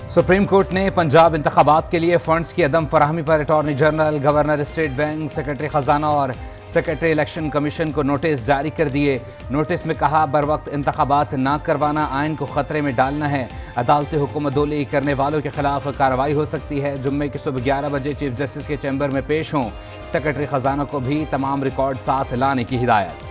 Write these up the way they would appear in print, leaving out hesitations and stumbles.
Supreme court ने पंजाब इंतखाबात के लिए फंड्स की अदम फराहमी पर attorney general, governor state bank, secretary खजाना और सेक्रेटरी इलेक्शन कमीशन को नोटिस जारी कर दिए। नोटिस में कहा, बर वक्त इंतखाबात ना करवाना आइन को खतरे में डालना है। अदालती हुकूमतदोली करने वालों के खिलाफ कार्रवाई हो सकती है। जुम्मे की सुबह 11 बजे चीफ जस्टिस के चैम्बर में पेश हों। सेक्रेटरी खजाना को भी तमाम रिकॉर्ड साथ लाने की हिदायत।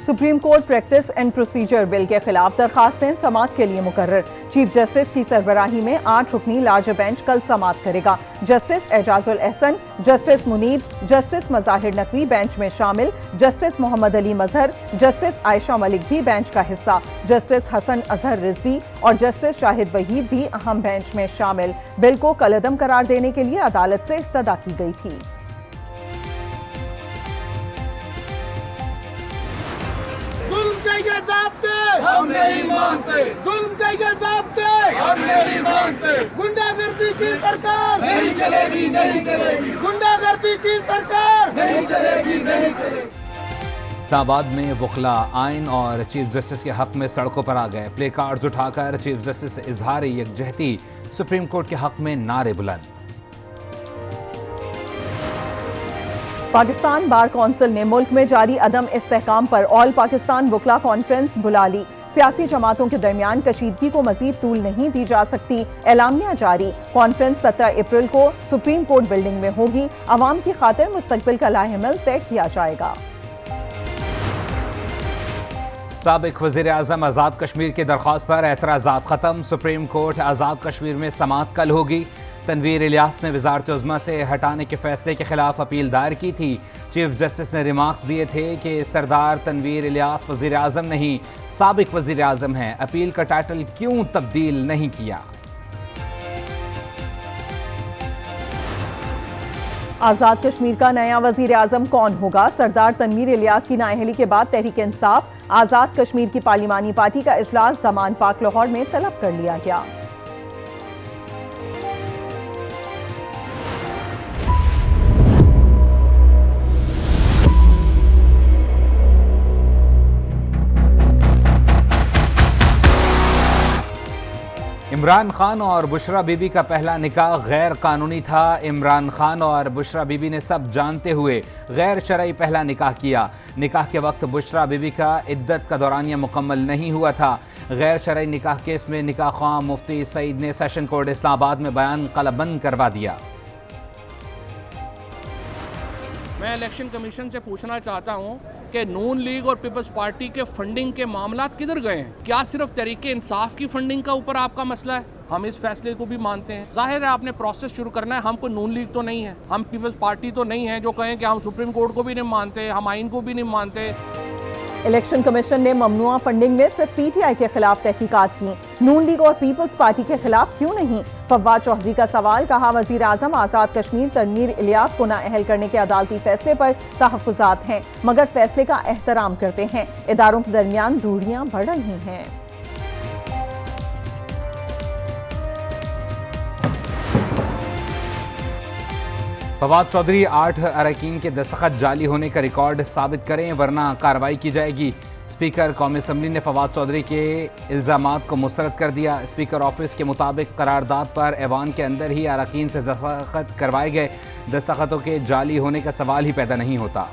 Supreme court practice and procedure bill के खिलाफ दरखास्तें समाअत के लिए मुकर्रर। चीफ जस्टिस की सरबराही में 8 रुकनी लार्जर बेंच कल समाअत करेगा। Justice Ijazul Ahsan, justice Munib, justice Mazahir Naqvi bench में शामिल। जस्टिस मोहम्मद अली मजहर, जस्टिस आयशा मलिक भी बेंच का हिस्सा। जस्टिस हसन अजहर रिजवी और जस्टिस शाहिद वहीद भी अहम बेंच में शामिल। बिल को कलअदम करार देने के लिए अदालत से इस्तदा की गई थी। हम नहीं मानते, जुल्म के ये ज़ाब्ते हम नहीं मानते। गुंडागर्दी की सरकार नहीं चलेगी, नहीं चलेगी। गुंडागर्दी की सरकार नहीं चलेगी, नहीं चलेगी। इस्लामाबाद में वकला आइन और चीफ जस्टिस के हक में सड़कों पर आ गए। प्ले कार्ड्स उठाकर चीफ जस्टिस से इजहार यकजहती, सुप्रीम कोर्ट के हक में नारे बुलंद। पाकिस्तान बार कौंसिल ने मुल्क में जारी अदम इस्तेहकाम पर ऑल पाकिस्तान वकला कॉन्फ्रेंस बुला ली। सियासी जमातों के दरमियान कशीदगी को मजीद तूल नहीं दी जा सकती, एलामिया जारी। कॉन्फ्रेंस 17 अप्रैल को सुप्रीम कोर्ट बिल्डिंग में होगी। अवाम की खातिर मुस्तकबिल का लाहेमल तय किया जाएगा। साबिक वज़ीर आज़म आज़ाद कश्मीर की दरख्वास्त पर एतराज़ात ख़त्म। सुप्रीम कोर्ट आज़ाद कश्मीर में समाअत कल होगी। तनवीर इलियास ने वज़ारत उज़्मा से हटाने के फैसले के खिलाफ अपील दायर की थी। चीफ जस्टिस ने रिमार्क्स दिए थे कि सरदार तनवीर इलियास वज़ीर आज़म नहीं, साबिक वज़ीर आज़म हैं। अपील का टाइटल क्यों तब्दील नहीं किया? आज़ाद कश्मीर का नया वज़ीर आज़म कौन होगा? सरदार तनवीर इलियास की नाअहली के बाद तहरीक इंसाफ, आज़ाद कश्मीर की पार्लिमानी पार्टी का इजलास ज़मान पाक लाहौर में तलब कर लिया गया। इमरान खान और बुशरा बीबी का पहला निकाह गैर कानूनी था। इमरान खान और बुशरा बीबी ने सब जानते हुए गैर शरई पहला निकाह किया। निकाह के वक्त बुशरा बीबी का इद्दत का दौरानिया मुकम्मल नहीं हुआ था। गैर शरई निकाह केस में निकाह ख्वाह मुफ्ती सईद ने सेशन कोर्ट इस्लामाबाद में बयान कलबंद करवा दिया। मैं इलेक्शन कमीशन से पूछना चाहता हूं कि नून लीग और पीपल्स पार्टी के फंडिंग के मामलात किधर गए हैं? क्या सिर्फ तहरीक इंसाफ की फंडिंग का ऊपर आपका मसला है? हम इस फैसले को भी मानते हैं। जाहिर है आपने प्रोसेस शुरू करना है। हम कोई नून लीग तो नहीं है, हम पीपल्स पार्टी तो नहीं है जो कहें कि हम सुप्रीम कोर्ट को भी नहीं मानते, हम आइन को भी नहीं मानते। इलेक्शन कमीशन ने ममनुआ फंडिंग में सिर्फ पीटीआई के खिलाफ तहकीकात की, नून लीग और पीपल्स पार्टी के खिलाफ क्यों नहीं? फवाद चौधरी का सवाल। कहा, वजीर आजम आज़ाद कश्मीर तनवीर इलियास को नाअहल करने के अदालती फैसले पर तहफ़्फ़ुज़ात हैं, मगर फैसले का एहतराम करते हैं। इदारों के दरमियान दूरियां बढ़ रही हैं। फवाद चौधरी 8 अरकान के दस्तखत जाली होने का रिकॉर्ड साबित करें वरना कार्रवाई की जाएगी। स्पीकर कौमी असम्बली ने फवाद चौधरी के इल्ज़ामात को मुस्तरद कर दिया। स्पीकर ऑफिस के मुताबिक करारदाद पर ऐवान के अंदर ही अरकान से दस्तखत करवाए गए। दस्तखतों के जाली होने का सवाल ही पैदा नहीं होता।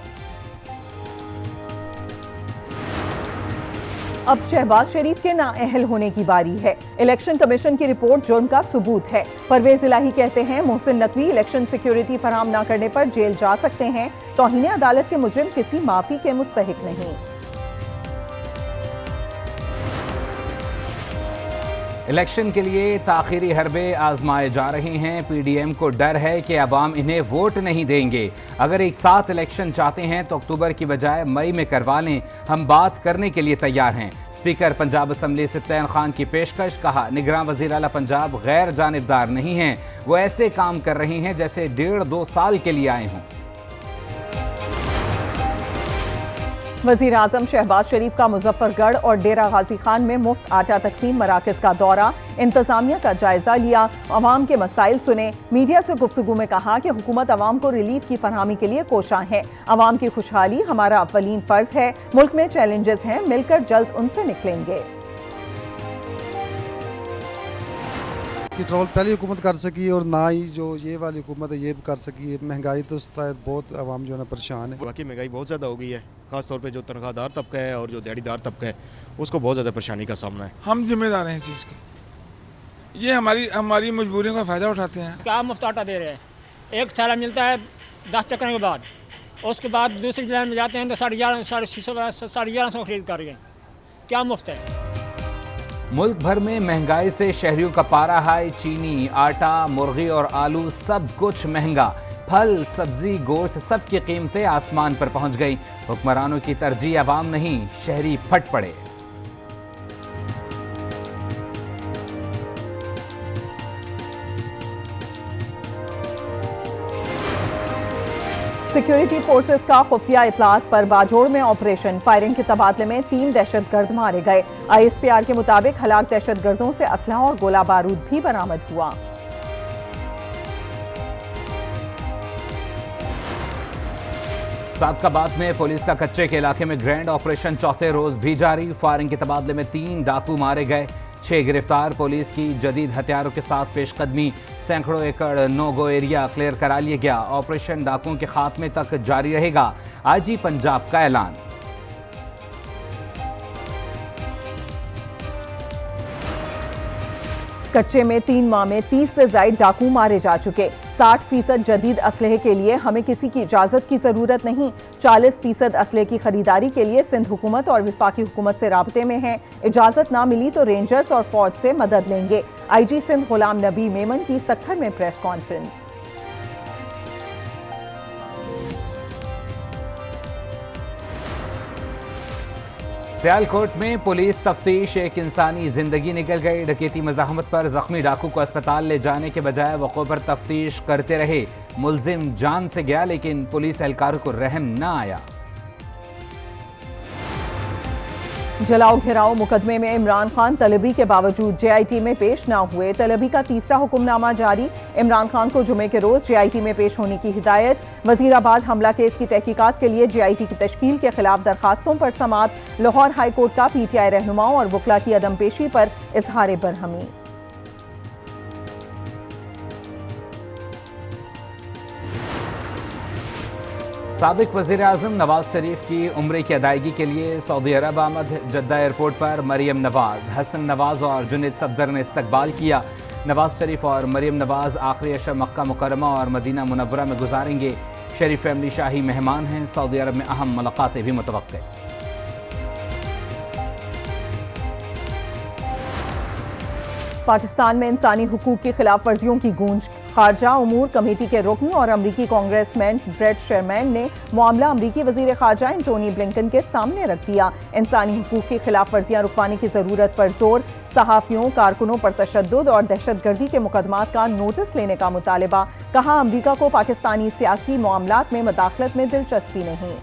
अब शहबाज शरीफ के नाअहल होने की बारी है। इलेक्शन कमीशन की रिपोर्ट जुर्म का सबूत है। परवेज इलाही कहते हैं, मोहसिन नकवी इलेक्शन सिक्योरिटी फराहम न करने पर जेल जा सकते हैं। तौहीन अदालत के मुजरिम किसी माफी के मुस्तहिक नहीं। इलेक्शन के लिए ताखीरी हरबे आजमाए जा रहे हैं। पीडीएम को डर है कि अवाम इन्हें वोट नहीं देंगे। अगर एक साथ इलेक्शन चाहते हैं तो अक्टूबर की बजाय मई में करवा लें। हम बात करने के लिए तैयार हैं। स्पीकर पंजाब असम्बली सित्तैन खान की पेशकश। कहा, निगरान वज़ीर आला पंजाब गैर जानिबदार नहीं हैं, वो ऐसे काम कर रहे हैं जैसे 1.5-2 साल के लिए आए हों। वजीर आजम शहबाज शरीफ का मुजफ्फरगढ़ और डेरा गाजी खान में मुफ्त आटा तकसीम मराकज का दौरा, इंतजामिया का जायजा लिया, अवाम के मसाइल सुने। मीडिया से गुफ्तगू में कहा कि हुकूमत अवाम को रिलीफ की फरहमी के लिए कोशां है। अवाम की खुशहाली हमारा अव्वलीन फर्ज है। मुल्क में चैलेंजेस हैं, मिलकर जल्द उनसे निकलेंगे। पेट्रोल पहली हुकूमत कर सकी और ना ही जो ये वाली हुकूमत है ये कर सकी। महंगाई तो बहुत आवाम जो है ना परेशान है। बाकी महंगाई बहुत ज़्यादा हो गई है, खासतौर पे जो तनख्वाहदार तबका है और जो दिहाड़ीदार तबका है उसको बहुत ज़्यादा परेशानी का सामना है। हम जिम्मेदार हैं इस चीज़ के, ये हमारी मजबूरियों का फ़ायदा उठाते हैं। क्या मुफ्त आटा दे रहे हैं? एक साल मिलता है 10 चक्कर के बाद, उसके बाद दूसरी जिले में जाते हैं तो 1150 खरीद कर गए। क्या मुफ्त है? मुल्क भर में महंगाई से शहरियों का पारा हाई। चीनी, आटा, मुर्गी और आलू सब कुछ महंगा। फल, सब्जी, गोश्त सब की कीमतें आसमान पर पहुंच गई। हुक्मरानों की तरजीह अवाम नहीं, शहरी फट पड़े। सिक्योरिटी फोर्सेस का खुफिया इतलात पर बाजोड़ में ऑपरेशन, फायरिंग के तबादले में 3 दहशतगर्द मारे गए। ISPR के मुताबिक हलाक दहशतगर्दों से असलहा और गोला बारूद भी बरामद हुआ। सादकाबाद में पुलिस का कच्चे के इलाके में ग्रैंड ऑपरेशन चौथे रोज भी जारी। फायरिंग के तबादले में 3 डाकू मारे गए, 6 गिरफ्तार। पुलिस की जदीद हथियारों के साथ पेशकदमी, सैकड़ों एकड़ नो गो एरिया क्लियर करा लिया गया। ऑपरेशन डाकुओं के खात्मे तक जारी रहेगा, IG पंजाब का ऐलान। कच्चे में 3 माह में 30 से ज्यादा डाकू मारे जा चुके। 60% जदीद असलहे के लिए हमें किसी की इजाजत की जरूरत नहीं। 40% असलहे की खरीदारी के लिए सिंध हुकूमत और विफाकी हुकूमत से राब्ते में हैं। इजाजत ना मिली तो रेंजर्स और फौज से मदद लेंगे। IG सिंध गुलाम नबी मेमन की सक्खर में प्रेस कॉन्फ्रेंस। सियालकोट में पुलिस तफ्तीश, एक इंसानी जिंदगी निकल गई। डकैती मज़ाहमत पर जख्मी डाकू को अस्पताल ले जाने के बजाय वक़्फ़े पर तफ्तीश करते रहे। मुलजिम जान से गया लेकिन पुलिस एहलकारों को रहम न आया। जलाओ घिराओ मुकदमे में इमरान खान तलबी के बावजूद JIT में पेश न हुए। तलबी का तीसरा हुक्मनामा जारी। इमरान खान को जुमे के रोज JIT में पेश होने की हिदायत। वजीराबाद हमला केस की तहकीकात के लिए JIT की तश्कील के खिलाफ दरखास्तों पर समाअत। लाहौर हाई कोर्ट का PTI रहनुमाओं और वकला की अदम पेशी पर इजहार बरहमी। साबिक वज़ीर आज़म नवाज शरीफ की उम्रे की अदायगी के लिए सऊदी अरब आमद। जद्दा एयरपोर्ट पर मरियम नवाज, हसन नवाज और जुनैद सफदर ने इस्तकबाल किया। नवाज शरीफ और मरियम नवाज आखिरी अशर मक्का मुकरमा और मदीना मुनव्वरा में गुजारेंगे। शरीफ फैमिली शाही मेहमान हैं। सऊदी अरब में अहम मुलाकातें भी मुतवक्के। पाकिस्तान में इंसानी हुकूक की खिलाफ वर्जियों की गूंज। खारजा उमूर कमेटी के रुकन और अमरीकी कांग्रेसमैन ब्रेट शेरमैन ने मामला अमरीकी वजीर खारजा एंटोनी ब्लिंकन के सामने रख दिया। इंसानी हुकूक की खिलाफ वर्जियां रुकवाने की जरूरत पर जोर। सहाफियों, कारकुनों पर तशद्दुद और दहशतगर्दी के मुकदमात का नोटिस लेने का मुतालबा। कहा, अमरीका को पाकिस्तानी सियासी मामलात में मदाखलत में दिलचस्पी नहीं।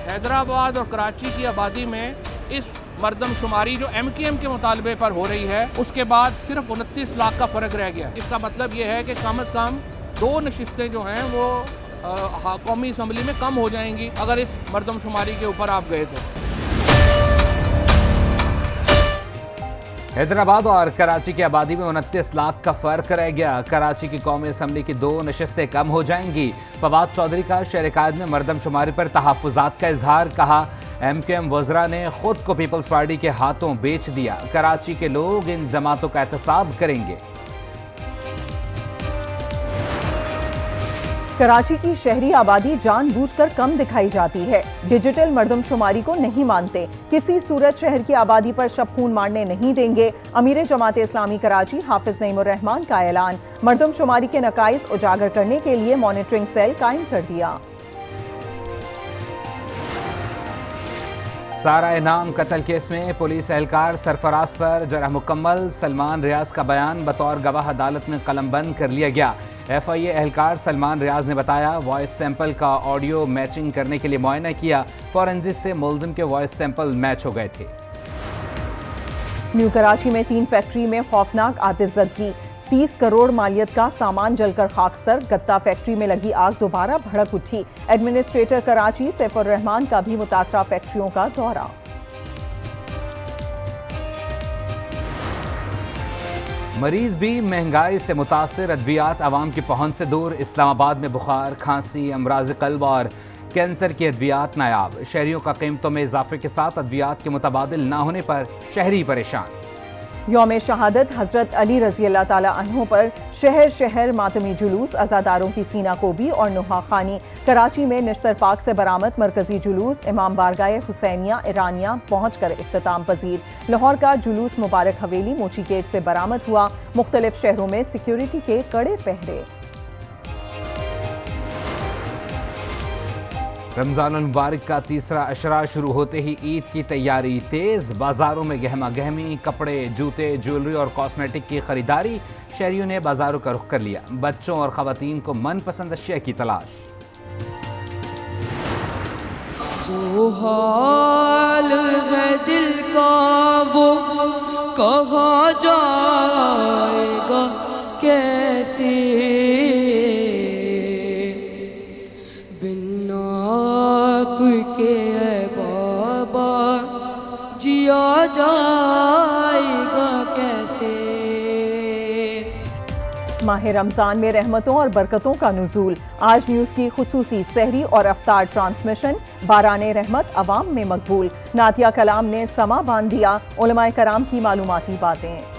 हैदराबाद और कराची की आबादी में इस मरदमशुमारी जो MKM के मुतालबे पर हो रही है उसके बाद सिर्फ 29 लाख का फ़र्क रह गया। इसका मतलब ये है कि कम से कम 2 नशिस्तें जो हैं वो कौमी असम्बली में कम हो जाएंगी अगर इस मरदमशुमारी के ऊपर आप गए थे। हैदराबाद और कराची की आबादी में 29 लाख का फर्क रह गया। कराची की कौमी असम्बली की 2 नशिस्तें कम हो जाएंगी। फवाद चौधरी का शहर-ए-कायद में मरदमशुमारी पर तहफ़्फ़ुज़ात का इजहार। कहा, MKM वज़रा ने खुद को पीपल्स पार्टी के हाथों बेच दिया। कराची के लोग इन जमातों का एहतसाब करेंगे। कराची की शहरी आबादी जानबूझकर कम दिखाई जाती है। डिजिटल मरदमशुमारी को नहीं मानते। किसी सूरत शहर की आबादी पर शब खून मारने नहीं देंगे। अमीर जमात इस्लामी कराची हाफिज नईमुर रहमान का ऐलान। मरदमशुमारी के नकाइस उजागर करने के लिए मॉनिटरिंग सेल कायम कर दिया। सारा इनाम कत्ल केस में पुलिस एहलकार सरफराज पर जरह मुकम्मल। सलमान रियाज का बयान बतौर गवाह अदालत में कलमबंद कर लिया गया। FIA एहलकार सलमान रियाज ने बताया, वॉइस सैंपल का ऑडियो मैचिंग करने के लिए मुआयना किया। फॉरेंसिक से मुलजिम के वॉइस सैंपल मैच हो गए थे। न्यू कराची में 3 फैक्ट्री में खौफनाक आतिशज़दगी, 30 करोड़ मालियत का सामान जलकर खाकस्तर। गत्ता फैक्ट्री में लगी आग दोबारा भड़क उठी। एडमिनिस्ट्रेटर कराची सैफुर रहमान का भी मुतासरा फैक्ट्रियों का दौरा। मरीज भी महंगाई से मुतासिर, अद्वियात आवाम की पहुंच से दूर। इस्लामाबाद में बुखार, खांसी, अमराज कल्ब और कैंसर की अद्वियात नायाब। शहरियों का कीमतों में इजाफे के साथ अद्वियात के मुतबादिल ना होने पर शहरी परेशान। यौम शहादत हजरत अली रजी अल्लाह ताला अन्हु पर शहर शहर मातमी जुलूस। अज़ादारों की सीना कोबी और नुहा खानी। कराची में निश्तर पाक से बरामद मरकजी जुलूस इमाम बारगाह हुसैनिया ईरानिया पहुंचकर इख्तिताम पजीर। लाहौर का जुलूस मुबारक हवेली मोची गेट से बरामद हुआ। मुख्तलिफ शहरों में सिक्योरिटी के कड़े पहरे। रमजान मुबारक का तीसरा अशरा शुरू होते ही ईद की तैयारी तेज। बाजारों में गहमा गहमी, कपड़े, जूते, ज्वेलरी और कॉस्मेटिक की खरीदारी। शहरियों ने बाजारों का रुख कर लिया। बच्चों और खवातीन को मनपसंद अशिया की तलाश। जो हाल है दिल का वो कहा जाएगा कैसे, जिया जाएगा कैसे। माह रमजान में रहमतों और बरकतों का नुज़ूल। आज न्यूज़ की खुसूसी सहरी और अफ्तार ट्रांसमिशन। बाराने रहमत अवाम में मकबूल। नातिया कलाम ने समा बांध दिया। उलमाए कराम की मालूमाती बातें।